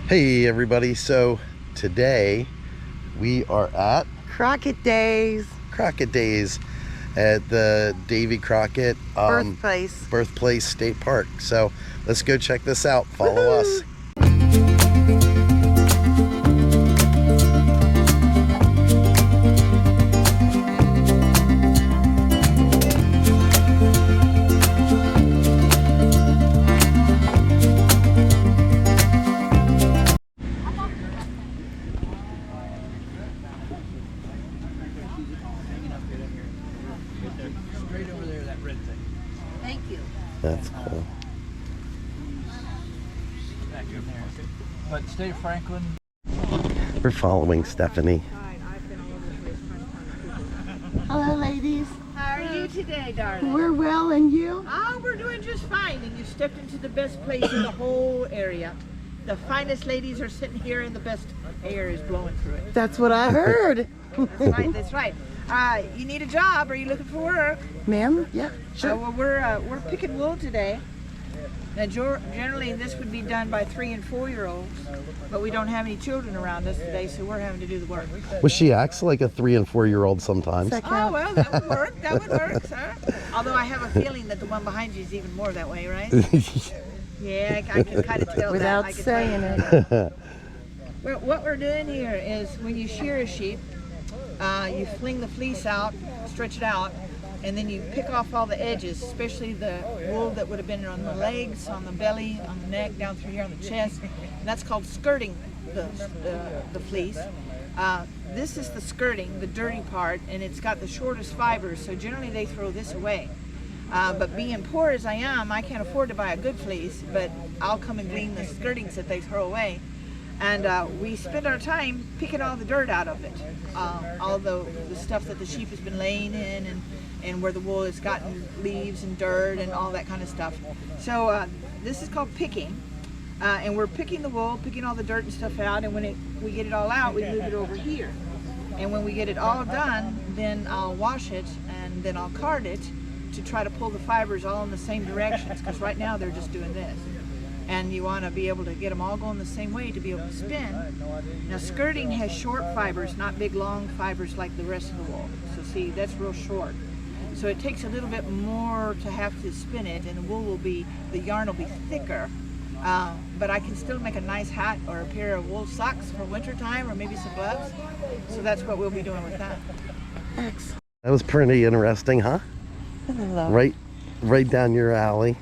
Hey everybody, so today we are at Crockett Days. Crockett Days at the Davy Crockett Birthplace State Park. So let's go check this out. Follow us. Straight over there, that red thing. Thank you. That's cool. Back in there. But State of Franklin. We're following Steph-N-Lee. Hello, ladies. How are you today, darling? We're well, and you? Oh, we're doing just fine. And you stepped into the best place in the whole area. The finest ladies are sitting here and the best air is blowing through it. That's what I heard. That's right, that's right. You need a job? Are you looking for work? Ma'am? Yeah, sure. Well, we're picking wool today. Now, generally this would be done by 3- and 4-year-olds, but we don't have any children around us today, so we're having to do the work. Well, she acts like a 3- and 4-year-old sometimes. Oh, well, that would work. That would work, sir. Although I have a feeling that the one behind you is even more that way, right? Yeah, I can kind of tell Without that. I can saying it. Well, what we're doing here is when you shear a sheep, you fling the fleece out, stretch it out, and then you pick off all the edges, especially the wool that would have been on the legs, on the belly, on the neck, down through here on the chest. And that's called skirting the fleece. This is the skirting, the dirty part, and it's got the shortest fibers, so generally they throw this away. But being poor as I am, I can't afford to buy a good fleece, but I'll come and glean the skirtings that they throw away. And we spend our time picking all the dirt out of it, all the stuff that the sheep has been laying in, and where the wool has gotten leaves and dirt and all that kind of stuff. So this is called picking, and we're picking the wool, picking all the dirt and stuff out, and when we get it all out, we move it over here. And when we get it all done, then I'll wash it, and then I'll card it to try to pull the fibers all in the same directions, because right now they're just doing this. And you want to be able to get them all going the same way to be able to spin. Now skirting has short fibers, not big long fibers like the rest of the wool. So see, that's real short. So it takes a little bit more to have to spin it, and the wool will be, the yarn will be thicker. But I can still make a nice hat or a pair of wool socks for winter time, or maybe some gloves. So that's what we'll be doing with that. Excellent. That was pretty interesting, huh? I love Right down your alley.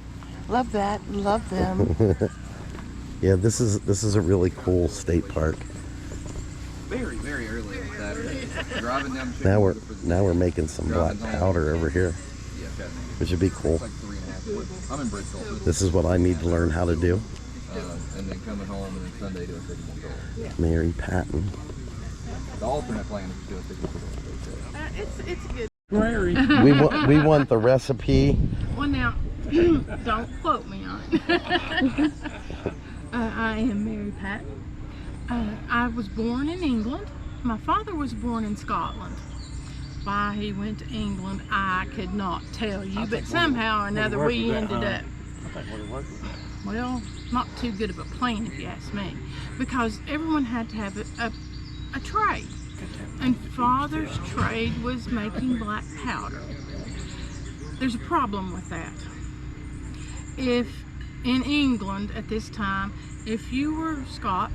Love that. Love them. Yeah, this is a really cool state park. Very, very early on Saturday. Driving down the Now we're making some black powder over here, which would be cool. It's like 3.5. I'm in Bristol. This is what I need to learn how to do. And then coming home and then Sunday doing 51 goals. Mary Patton. The alternate plan is to do a 51 goals. It's good. We want the recipe. Well, now, don't quote me on it. I am Mary Patton. I was born in England. My father was born in Scotland. Why he went to England, I could not tell you, but somehow or another we ended up. Well, not too good of a plan if you ask me, because everyone had to have a trade. And Father's trade was making black powder. There's a problem with that. If in England at this time, if you were Scot,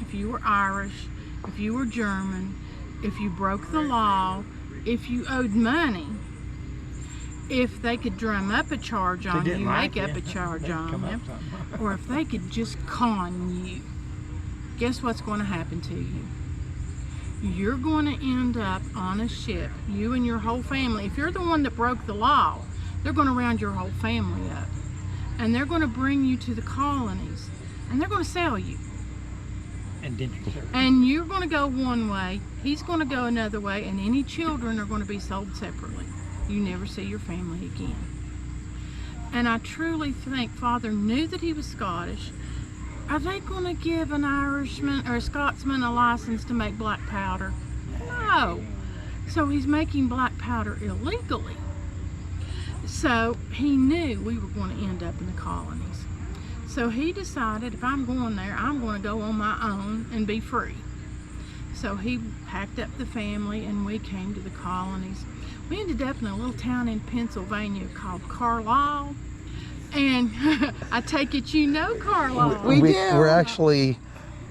if you were Irish, if you were German, if you broke the law, if you owed money, if they could drum up a charge on you, make up a charge on you, or if they could just con you, guess what's going to happen to you? You're going to end up on a ship, you and your whole family. If you're the one that broke the law, they're going to round your whole family up. And they're going to bring you to the colonies. And they're going to sell you. And you're going to go one way, he's going to go another way, and any children are going to be sold separately. You never see your family again. And I truly think Father knew that he was Scottish. Are they going to give an Irishman or a Scotsman a license to make black powder? No. So he's making black powder illegally. So he knew we were going to end up in the colonies. So he decided, if I'm going there, I'm going to go on my own and be free. So he packed up the family and we came to the colonies. We ended up in a little town in Pennsylvania called Carlisle. And I take it you know Carlisle. We do.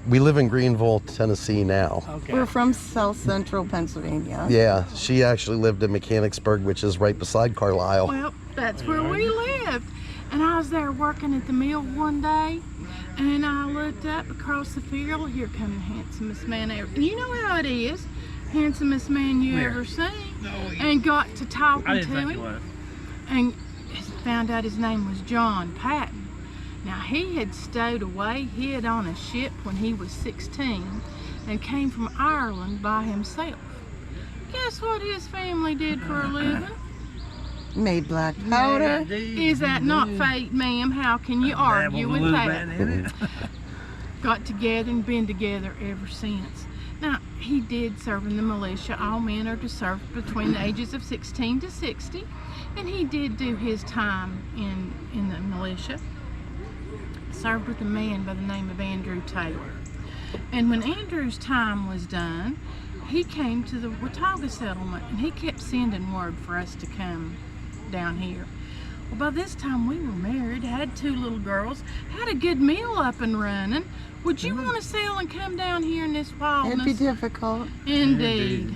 We live in Greenville, Tennessee now. Okay. We're from South Central Pennsylvania. Yeah, she actually lived in Mechanicsburg, which is right beside Carlisle. Well, that's where we lived. And I was there working at the mill one day, and I looked up across the field. Here comes the handsomest man ever. And you know how it is, handsomest man you ever seen. And got to talking I to didn't think him, it was. and found out his name was John Patton. Now he had stowed away, hid on a ship when he was 16, and came from Ireland by himself. Guess what his family did for a living? Made black powder. Is that not fate, ma'am? How can you argue with that? Got together and been together ever since. Now, he did serve in the militia. All men are to serve between the ages of 16 to 60. And he did do his time in the militia. Served with a man by the name of Andrew Taylor. And when Andrew's time was done, he came to the Watauga settlement, and he kept sending word for us to come down here. Well, by this time we were married, had 2 little girls, had a good meal up and running. Would you want to sail and come down here in this wildness? It'd be difficult. Indeed.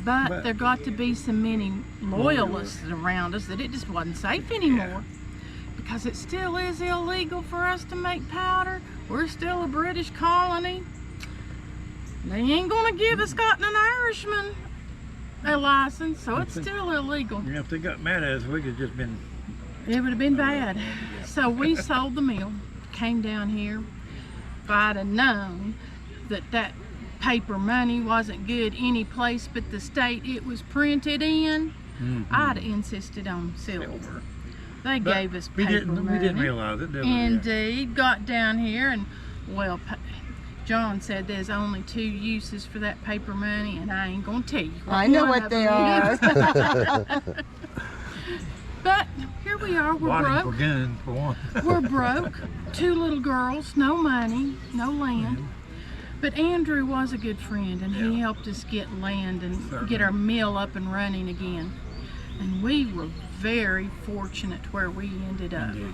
But there got to be so many loyalists around us that it just wasn't safe anymore. Because it still is illegal for us to make powder. We're still a British colony. They ain't gonna give a Scot and an Irishman a license, so it's still illegal. If they got mad at us, we could just been. It would have been bad. So we sold the mill, came down here. If I'd have known that paper money wasn't good any place but the state it was printed in, I'd have insisted on silver. They gave us paper money. We didn't realize it, did we? Indeed. Got down here and, well, John said there's only 2 uses for that paper money, and I ain't gonna tell you. I know what they are. But here we are, we're broke. For guns, for one. We're broke, 2 little girls, no money, no land. But Andrew was a good friend, and he helped us get land and get our mill up and running again. And we were very fortunate where we ended up. Indeed.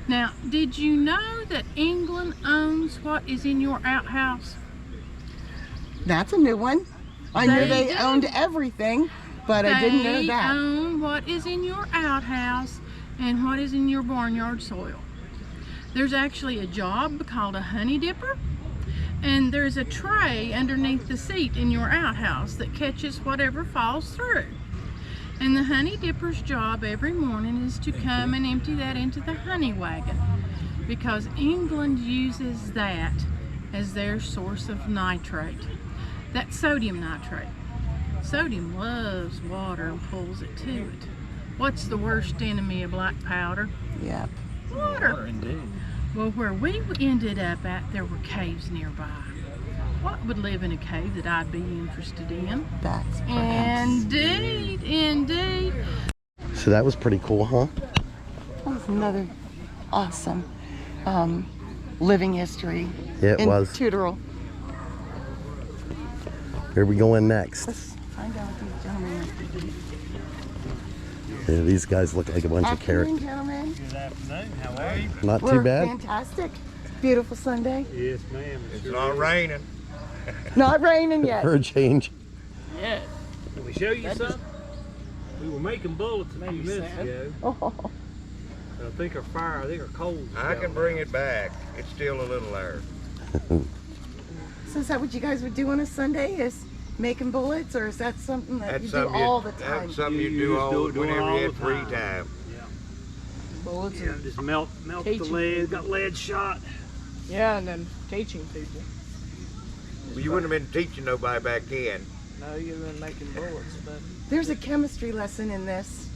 Now, did you know that England owns what is in your outhouse? That's a new one. I knew they do. owned everything, but I didn't know They that. own what is in your outhouse and what is in your barnyard soil. There's actually a job called a honey dipper, and there's a tray underneath the seat in your outhouse that catches whatever falls through. And the honey dipper's job every morning is to come and empty that into the honey wagon, because England uses that as their source of nitrate. That's sodium nitrate. Sodium loves water and pulls it to it. What's the worst enemy of black powder? Yep. Water. Indeed. Well, where we ended up at, there were caves nearby. What would live in a cave that I'd be interested in? That's perhaps. Indeed, indeed. So that was pretty cool, huh? That was another awesome living history. Yeah, it in was. Tutorel. Where are we going next? Let's find out what these gentlemen. Yeah, these guys look like a bunch of Afternoon, carrots. gentlemen. Good afternoon. How are you? Not We're too bad. fantastic. Beautiful Sunday. Yes, ma'am. It's not raining. Not raining yet. For a change. Yeah. Can we show you something? We were making bullets a few minutes ago. Oh, I think our coals. I can bring it back. It's still a little there. so is that what you guys would do on a Sunday? Is making bullets, or is that something that you do all the time? That's something you do just all do it whenever all you have the free time. time. Bullets. Yeah, just melt the Teaching lead. Got lead shot. Yeah, and then teaching people. Well, you wouldn't have been teaching nobody back then. No, you've been making bullets, but There's a chemistry lesson in this.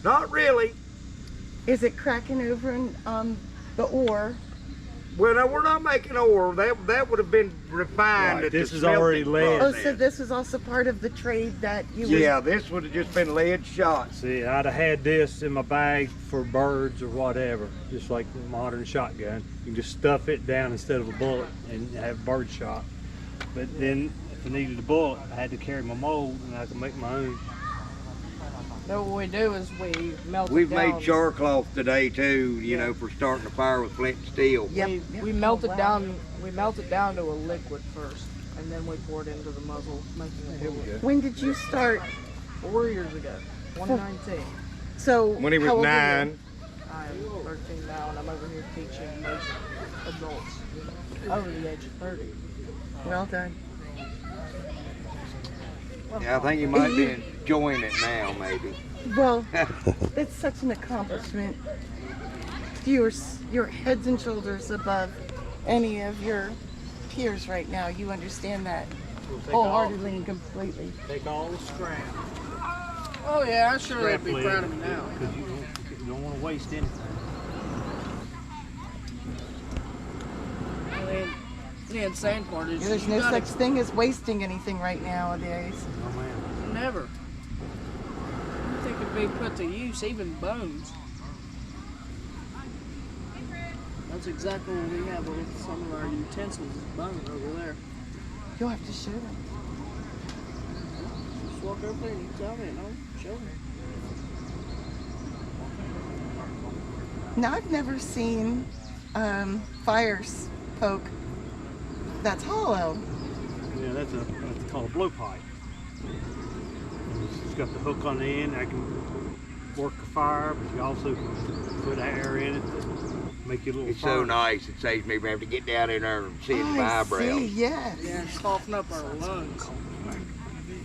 Not really. Is it cracking over in the ore Well, no, we're not making ore. That would have been refined. Right, At this the is already smelting lead. Oh, process. so this was also part of the trade that you Yeah, this would have just been lead shot. See, I'd have had this in my bag for birds or whatever, just like the modern shotgun. You can just stuff it down instead of a bullet and have bird shot. But then if I needed a bullet, I had to carry my mold and I could make my own. So what we do is we melt it We've down. made char cloth today too, you know, for starting a fire with flint and steel. Yep. We melt it down. We melt it down to a liquid first, and then we pour it into the muzzle, making a bullet. When did you start? 4 years ago, 2019. So When he was how old were you? 9. I'm 13 now, and I'm over here teaching most adults over the age of 30. Well done. Yeah, I think he might be enjoying it now, maybe. Well, it's such an accomplishment. You're heads and shoulders above any of your peers right now. You understand that wholeheartedly and completely. Take all the scrap. Oh yeah, I'm sure they'd be proud of me now. Because you don't want to waste anything. The insane part is There's you no gotta- such thing as wasting anything right nowadays. Oh man. Never. I think it'd be put to use, even bones. That's exactly what we have with some of our utensils, is bone over there. You'll have to show them. Just walk over there and you tell me, and I'll show me. Now, I've never seen fires poke that's hollow. Yeah, that's called a blowpipe. It's got the hook on the end. I can work a fire, but you also can put air in it to make you a little It's fire. so nice. It saves me having to get down in there and see its I eyebrows. see, yes. Yeah, soften up our lungs.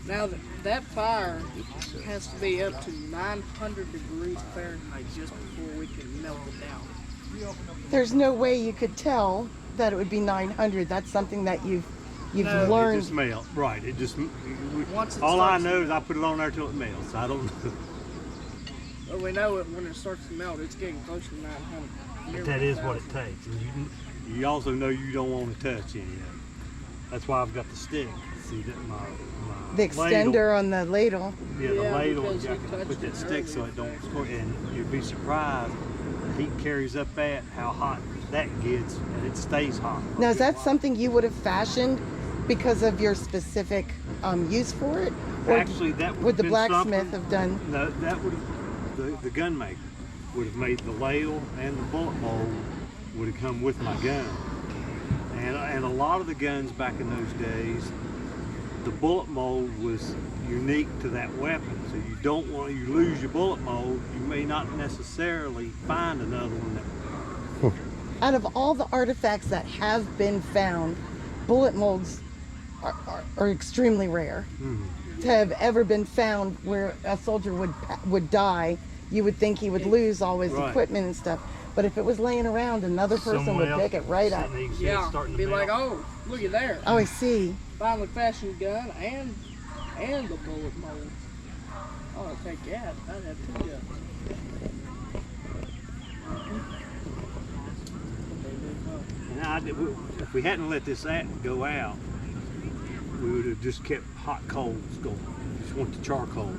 Now that fire has to be up to 900 degrees Fahrenheit just before we can melt it down. There's no way you could tell that it would be 900. That's something that you've No, it learned. It just melts. Right. It just. Once it All I starts- know is I put it on there till it melts. I don't know. Well, we know it when it starts to melt, it's getting close to 900. But that is what it takes. And you also know you don't want to touch any of it. That's why I've got the stick. See that my The extender ladle, on the ladle. yeah, the Yeah, ladle. because I you can touched put that it stick so earlier. it don't squirt. And you'd be surprised. The heat carries up at how hot that gets, and it stays hot. Now, is that something you would have fashioned because of your specific use for it? Or Actually, that would the been blacksmith something- have done? No, that would have, the gun maker would have made the ladle and the bullet mold would have come with my gun. And a lot of the guns back in those days, the bullet mold was unique to that weapon. So you don't want you lose your bullet mold, you may not necessarily find another one that. Out of all the artifacts that have been found, bullet molds are extremely rare. To have ever been found where a soldier would die, you would think he would lose all his Right. equipment and stuff. But if it was laying around, another person Someone would pick it right up. sitting there, you see it Yeah, starting to be melt. like, oh, look at there. Oh, I see. Finally fashioned gun and the bullet mold. Oh, I'd take that. I'd have 2 guns. And if we hadn't let this go out, we would have just kept hot coals going. Just want the charcoal,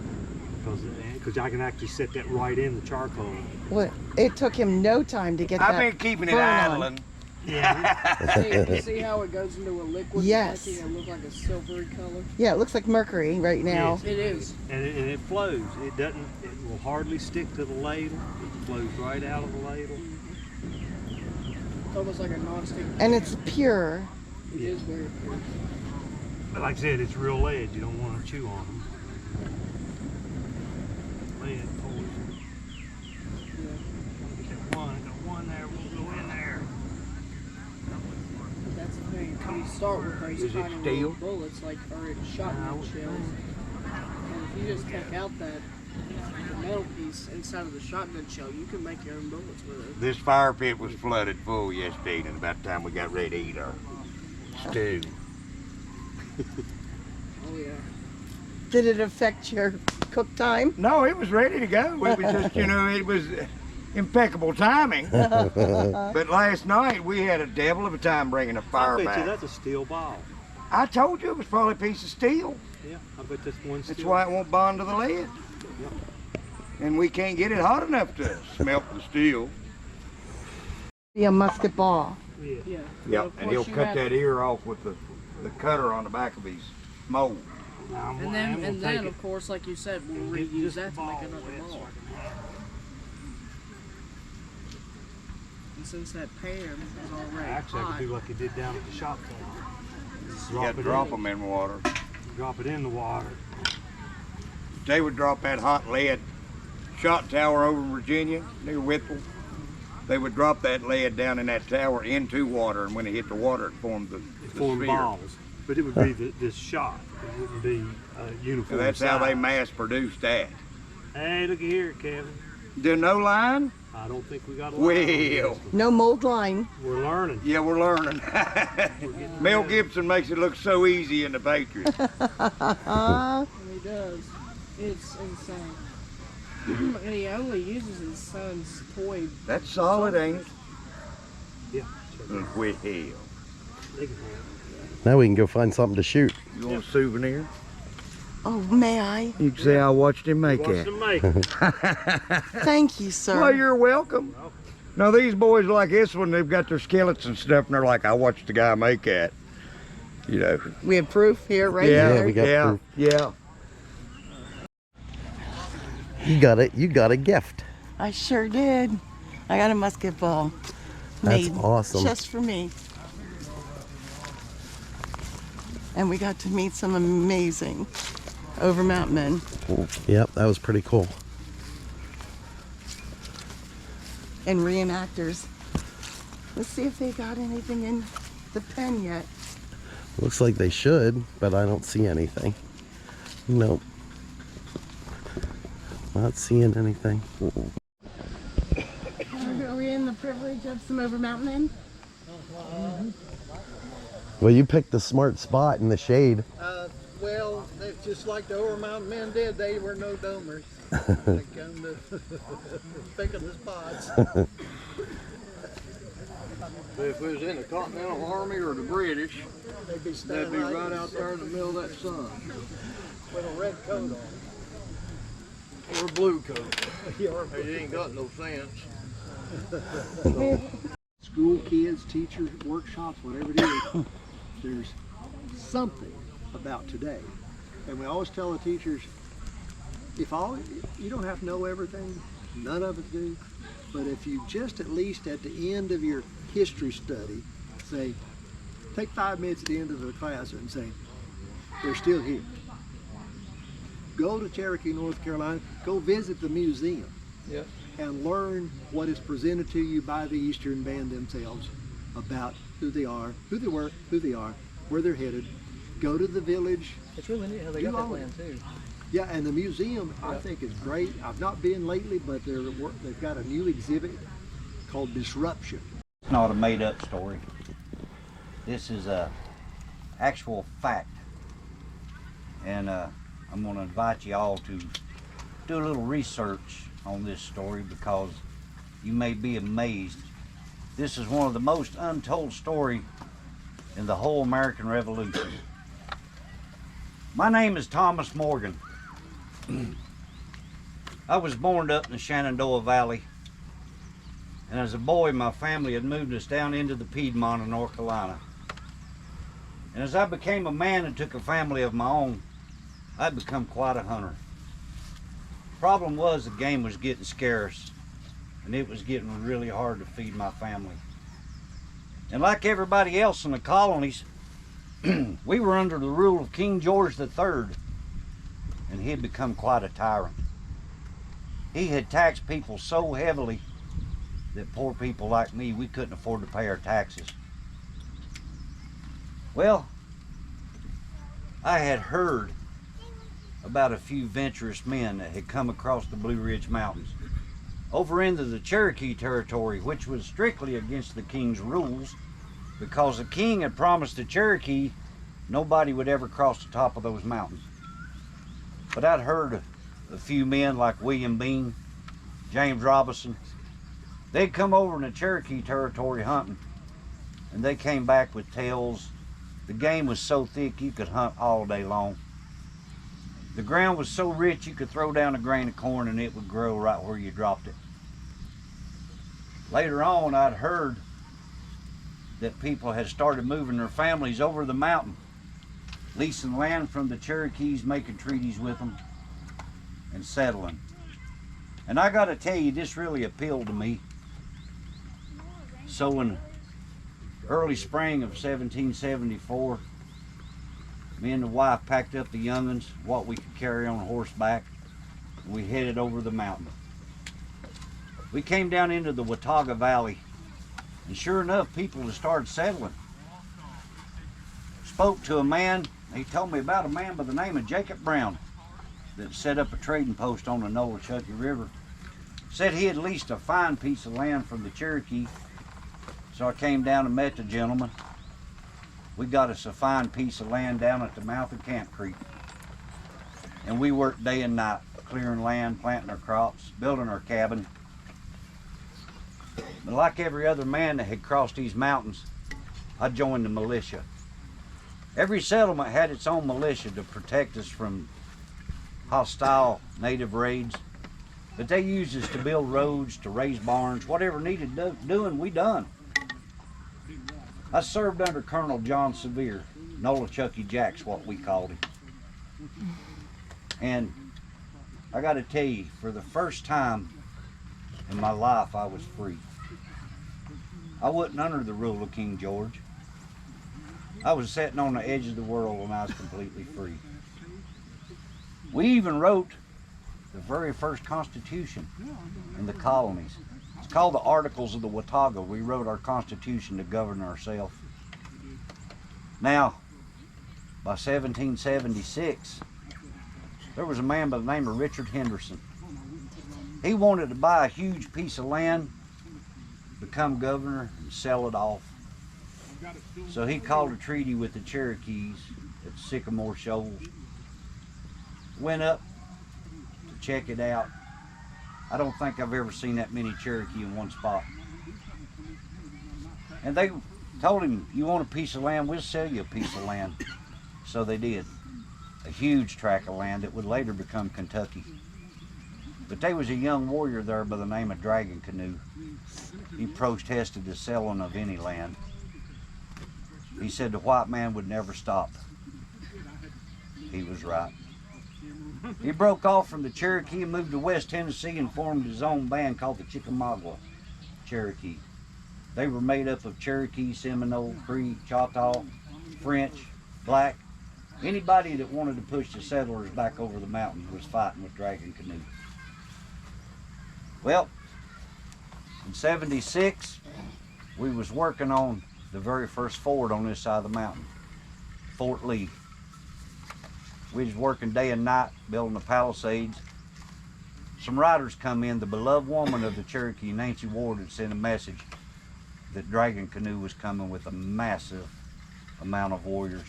because I can actually set that right in the charcoal. Well, it took him no time to get I've that been keeping it burn on. idling. Yeah. See how it goes into a liquid? Yes. Making it look like a silvery color? Yeah, it looks like mercury right now. Yes. It is. And it flows. It doesn't. It will hardly stick to the ladle. It flows right out of the ladle. It's almost like a non-stick. And it's pure. It is very pure. But like I said, it's real lead. You don't want to chew on them. Lead poison. Yeah. Got one there. We'll go in there. But that's the thing. When you start with those Is it tiny steel? little bullets, like or it's shotgun shells, and if you just take out that the metal piece inside of the shotgun shell, you can make your own bullets with it. This fire pit was flooded full yesterday, and about the time we got ready to eat our stew. Oh yeah. Did it affect your cook time? No, it was ready to go. It was just, you know, it was impeccable timing. But last night we had a devil of a time bringing a fire I bet back. you that's a steel ball. I told you it was probably a piece of steel. Yeah, I bet that's one steel. That's why it won't bond to the lead. Yep. And we can't get it hot enough to smelt the steel. Be a musket ball. Yeah. Yep, and he'll cut that ear off with the cutter on the back of his mold. And then of course, like you said, we'll reuse that to make another ball. And since that pan is already Actually, I hot, could do like you did down at the shop tower. You got to drop them in water. Drop it in the water. They would drop that hot lead shot tower over in Virginia, near Whittle. They would drop that lead down in that tower into water, and when it hit the water, it formed the Form sphere. balls. But it would be this shot. It wouldn't be uniform. So that's how they size. mass produced that. Hey, look here, Kevin. There's no line? I don't think we got a line. Well, No mold line. We're learning. yeah, we're learning. Mel Gibson makes it look so easy in The Patriot. and he does. It's insane. And he only uses his son's toy. That's solid, ain't it? Yeah. Well, Now we can go find something to shoot. you want a souvenir? Oh, may I? You can say I watched him make Watch it. them make it. Thank you, sir. Well, you're welcome. Now these boys like this one, they've got their skillets and stuff, and they're like, I watched the guy make that. You know. We have proof here, right Yeah, here. we got yeah, proof. yeah. You got it. You got a gift. I sure did. I got a musket ball. That's made awesome. Just for me. And we got to meet some amazing Overmount men. Yep, that was pretty cool. And reenactors. Let's see if they got anything in the pen yet. Looks like they should, but I don't see anything. Nope. Not seeing anything. Are we in the privilege of some Overmount men? Well, you picked the smart spot in the shade. Well, it's just like the Overmount men did. They were no domers. They come to picking the spots. If it was in the Continental Army or the British, They'd be they'd standing be right out there in the middle of that sun. with a red coat on. Or a blue coat. Yeah, They ain't got no sense. school kids, teachers, workshops, whatever it is, there's something about today. And we always tell the teachers, you don't have to know everything, none of us do, but if you just at least at the end of your history study, say, take 5 minutes at the end of the class and say, they're still here. Go to Cherokee, North Carolina, go visit the museum. Yeah. And learn what is presented to you by the Eastern Band themselves about who they are, who they were, who they are, where they're headed. Go to the village. It's really neat how they Do got that all land too. Yeah, and the museum I think is great. I've not been lately, but they've got a new exhibit called Disruption. It's not a made-up story. This is a actual fact, and I'm going to invite you all to do a little research on this story because you may be amazed. This is one of the most untold stories in the whole American Revolution. My name is Thomas Morgan. I was born up in the Shenandoah Valley, and as a boy my family had moved us down into the Piedmont of North Carolina. And as I became a man and took a family of my own, I'd become quite a hunter. Problem was the game was getting scarce, and it was getting really hard to feed my family. And like everybody else in the colonies, we were under the rule of King George III, and he had become quite a tyrant. He had taxed people so heavily that poor people like me, we couldn't afford to pay our taxes. Well, I had heard about a few venturous men that had come across the Blue Ridge Mountains over into the Cherokee territory, which was strictly against the king's rules because the king had promised the Cherokee nobody would ever cross the top of those mountains. But I'd heard of a few men like William Bean, James Robinson, They'd come over in the Cherokee territory hunting, and they came back with tails. The game was so thick you could hunt all day long. The ground was so rich you could throw down a grain of corn and it would grow right where you dropped it. Later on, I'd heard that people had started moving their families over the mountain, leasing land from the Cherokees, making treaties with them, and settling. And I gotta tell you, this really appealed to me. So in early spring of 1774, me and the wife packed up the young'uns, what we could carry on horseback, and we headed over the mountain. We came down into the Watauga Valley, and sure enough, people had started settling. Spoke to a man, he told me about a man by the name of Jacob Brown that set up a trading post on the Nolichucky River. Said he had leased a fine piece of land from the Cherokee, so I came down and met the gentleman. We got us a fine piece of land down at the mouth of Camp Creek. And we worked day and night, clearing land, planting our crops, building our cabin. But like every other man that had crossed these mountains, I joined the militia. Every settlement had its own militia to protect us from hostile native raids. But they used us to build roads, to raise barns, whatever needed doing, we done. I served under Colonel John Sevier, Nolichucky Jack's what we called him. And I gotta tell you, for the first time in my life, I was free. I wasn't under the rule of King George. I was sitting on the edge of the world and I was completely free. We even wrote the very first Constitution in the colonies. It's called the Articles of the Watauga. We wrote our Constitution to govern ourselves. Now, by 1776, there was a man by the name of Richard Henderson. He wanted to buy a huge piece of land, become governor, and sell it off. So he called a treaty with the Cherokees at Sycamore Shoals. Went up to check it out. I don't think I've ever seen that many Cherokee in one spot. And they told him, you want a piece of land, we'll sell you a piece of land. So they did. A huge tract of land that would later become Kentucky. But there was a young warrior there by the name of Dragon Canoe. He protested the selling of any land. He said the white man would never stop. He was right. He broke off from the Cherokee and moved to West Tennessee and formed his own band called the Chickamauga Cherokee. They were made up of Cherokee, Seminole, Cree, Choctaw, French, Black. Anybody that wanted to push the settlers back over the mountains was fighting with Dragon Canoe. Well, in '76, we was working on the very first fort on this side of the mountain, Fort Lee. We was working day and night building the palisades. Some riders come in. The beloved woman of the Cherokee, Nancy Ward, had sent a message that Dragon Canoe was coming with a massive amount of warriors.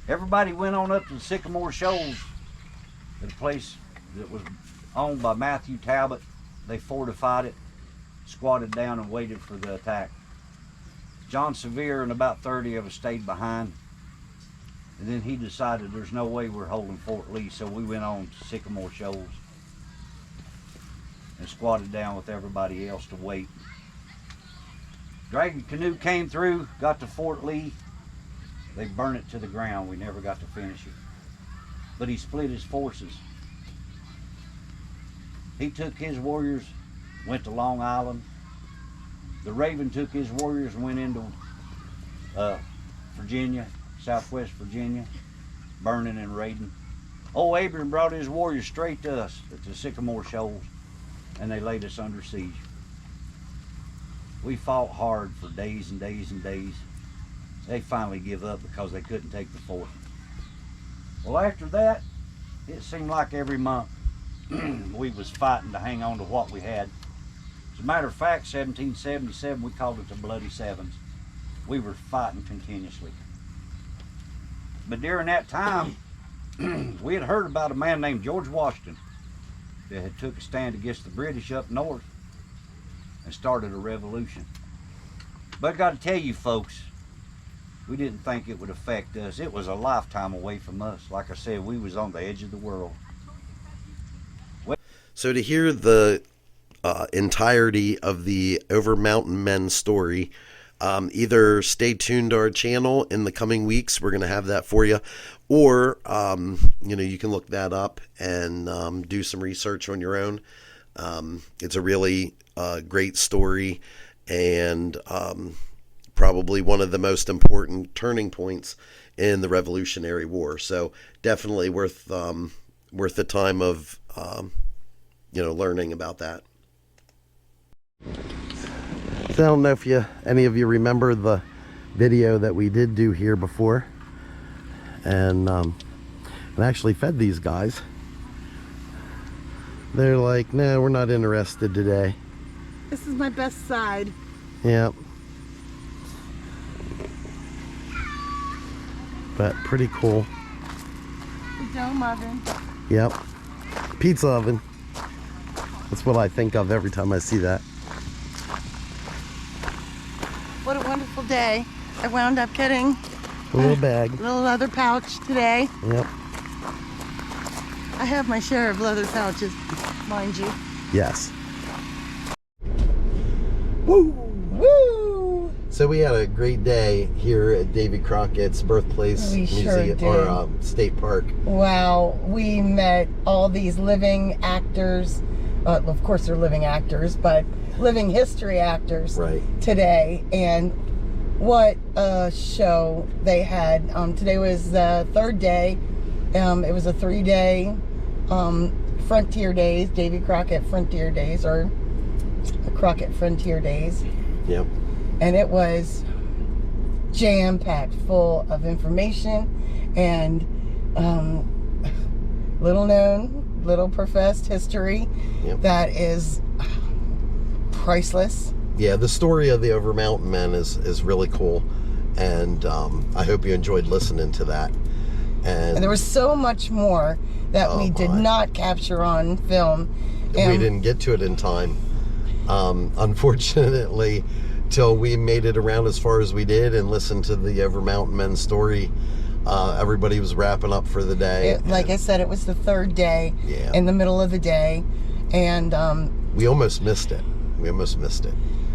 Everybody went on up to the Sycamore Shoals, at a place that was owned by Matthew Talbot. They fortified it, squatted down and waited for the attack. John Sevier and about 30 of us stayed behind. And then he decided there's no way we're holding Fort Lee, so we went on to Sycamore Shoals and squatted down with everybody else to wait. Dragon Canoe came through, got to Fort Lee. They burned it to the ground. We never got to finish it. But he split his forces. He took his warriors, went to Long Island. The Raven took his warriors and went into Virginia, Southwest Virginia, burning and raiding. Old Abraham brought his warriors straight to us at the Sycamore Shoals, and they laid us under siege. We fought hard for days and days and days. They finally give up because they couldn't take the fort. Well, after that, it seemed like every month we was fighting to hang on to what we had. As a matter of fact, 1777, we called it the Bloody Sevens. We were fighting continuously. But during that time, we had heard about a man named George Washington that had took a stand against the British up north. and started a revolution. But I got to tell you folks, we didn't think it would affect us. It was a lifetime away from us. Like I said, we was on the edge of the world. So to hear the entirety of the Over Mountain Men story, either stay tuned to our channel in the coming weeks. We're going to have that for you. Or, you can look that up and do some research on your own. It's a really great story and probably one of the most important turning points in the Revolutionary War. So definitely worth the time of, learning about that. So I don't know if any of you remember the video that we did do here before, and I actually fed these guys. They're like, no, we're not interested today. This is my best side. Yep. But pretty cool. The dome oven. Yep. Pizza oven. That's what I think of every time I see that. What a wonderful day. I wound up getting a little bag. Little leather pouch today. Yep. I have my share of leather pouches, mind you. Yes. Woo! Woo! So we had a great day here at Davy Crockett's Birthplace Museum, or State Park. Wow, we met all these living actors. Of course, they're living actors, but living history actors today. And what a show they had. Today was the third day. It was a 3-day Frontier Days, Davy Crockett Frontier Days, or Crockett Frontier Days. Yep. And it was jam-packed full of information and little known, little professed history that is priceless. Yeah, the story of the Over Mountain Men is really cool, and I hope you enjoyed listening to that. And there was so much more that we did not capture on film. And we didn't get to it in time. Unfortunately, till we made it around as far as we did and listened to the Over Mountain Men story, everybody was wrapping up for the day. Like I said, it was the third day, in the middle of the day, and we almost missed it.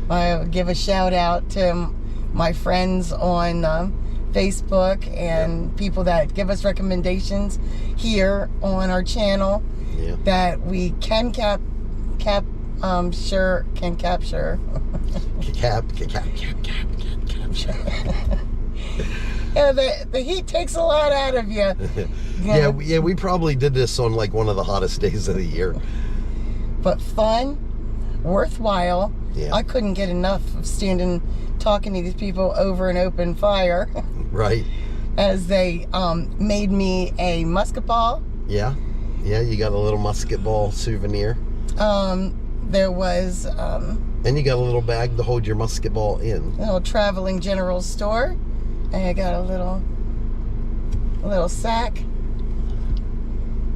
I would give a shout out to my friends on Facebook and people that give us recommendations here on our channel that we can capture. Yeah, the heat takes a lot out of you. Yeah, we probably did this on like one of the hottest days of the year. But fun, worthwhile. Yeah. I couldn't get enough of standing talking to these people over an open fire. Right. As they made me a musket ball. Yeah, you got a little musket ball souvenir. There was and you got a little bag to hold your musket ball in. A little traveling general store. And I got a little sack.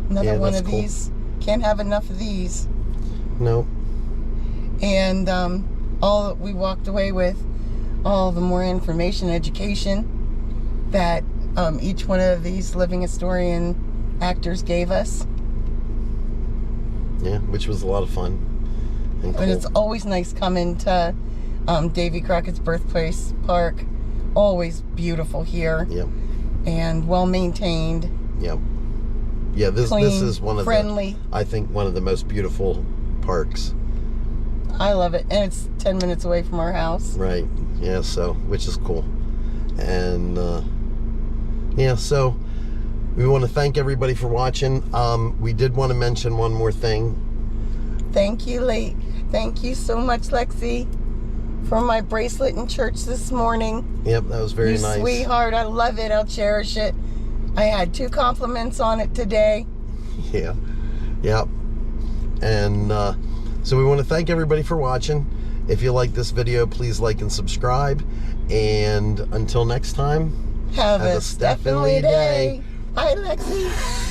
Another one of these. Can't have enough of these. No. And we walked away with all the more information, education that each one of these living historian actors gave us. Yeah, which was a lot of fun. And cool. And it's always nice coming to Davy Crockett's Birthplace Park. Always beautiful here. Yep. And well maintained. Yep. Yeah, this is one of friendly. I think one of the most beautiful parks. I love it, and it's 10 minutes away from our house. Right. Yeah. So, which is cool, and so we want to thank everybody for watching. We did want to mention one more thing. Thank you, Thank you so much, Lexi, for my bracelet in church this morning. Yep, that was very nice. Sweetheart, I love it. I'll cherish it. I had 2 compliments on it today. Yeah. Yep. And so we want to thank everybody for watching. If you like this video, please like and subscribe. And until next time, have a Steph-N-Lee day. Bye, Lexi.